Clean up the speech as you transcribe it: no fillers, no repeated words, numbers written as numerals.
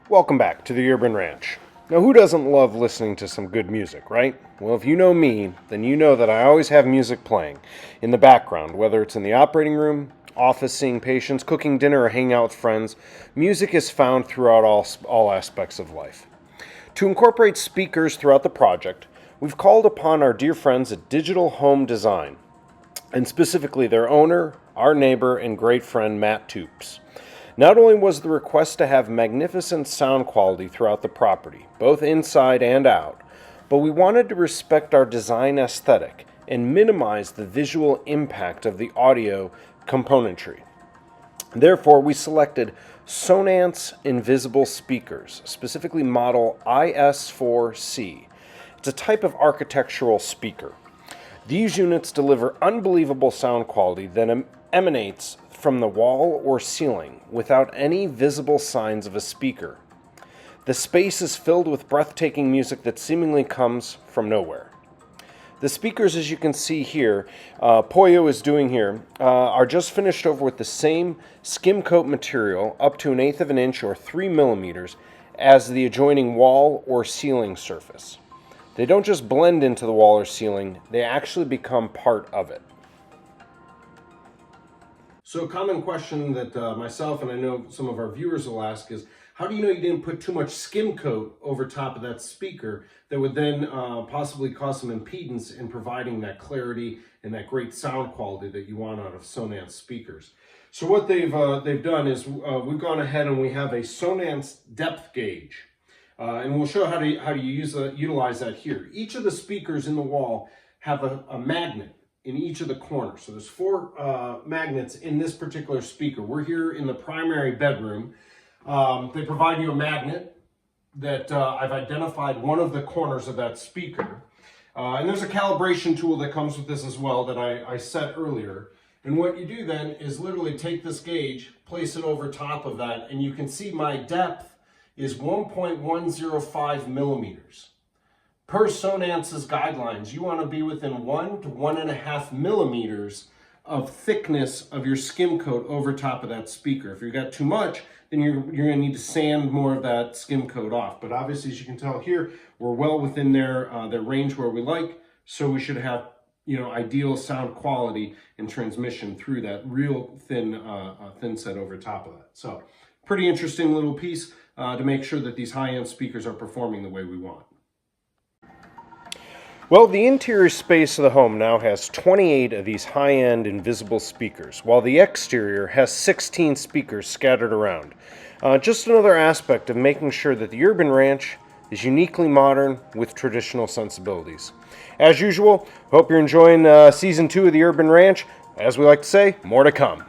Welcome back to the Urban Ranch. Now, who doesn't love listening to some good music, right? Well, if you know me, then you know that I always have music playing in the background, whether it's in the operating room, office seeing patients, cooking dinner, or hanging out with friends. Music is found throughout all aspects of life. To incorporate speakers throughout the project, we've called upon our dear friends at Digital Home Design, and specifically their owner, our neighbor, and great friend, Matt Toops. Not only was the request to have magnificent sound quality throughout the property, both inside and out, but we wanted to respect our design aesthetic and minimize the visual impact of the audio componentry. Therefore, we selected Sonance invisible speakers, specifically model IS4C. It's a type of architectural speaker. These units deliver unbelievable sound quality that emanates from the wall or ceiling without any visible signs of a speaker. The space is filled with breathtaking music that seemingly comes from nowhere. The speakers, as you can see here, Pollo is doing here, are just finished over with the same skim coat material up to 1/8 of an inch or 3 millimeters as the adjoining wall or ceiling surface. They don't just blend into the wall or ceiling, they actually become part of it. So a common question that myself and I know some of our viewers will ask is, how do you know you didn't put too much skim coat over top of that speaker that would then possibly cause some impedance in providing that clarity and that great sound quality that you want out of Sonance speakers? So what they've done is we've gone ahead and we have a Sonance depth gauge. And we'll show how to utilize that here. Each of the speakers in the wall have a magnet in each of the corners. So there's 4 magnets in this particular speaker. We're here in the primary bedroom. They provide you a magnet that I've identified one of the corners of that speaker. And there's a calibration tool that comes with this as well that I set earlier. And what you do then is literally take this gauge, place it over top of that, and you can see my depth is 1.105 millimeters. Per Sonance's guidelines, you want to be within 1 to 1.5 millimeters of thickness of your skim coat over top of that speaker. If you've got too much, then you're going to need to sand more of that skim coat off. But obviously, as you can tell here, we're well within their range where we like, so we should have ideal sound quality and transmission through that real thin set over top of that. So pretty interesting little piece to make sure that these high-end speakers are performing the way we want. Well, the interior space of the home now has 28 of these high-end invisible speakers, while the exterior has 16 speakers scattered around. Just another aspect of making sure that the Urban Ranch is uniquely modern with traditional sensibilities. As usual, hope you're enjoying Season 2 of the Urban Ranch. As we like to say, more to come.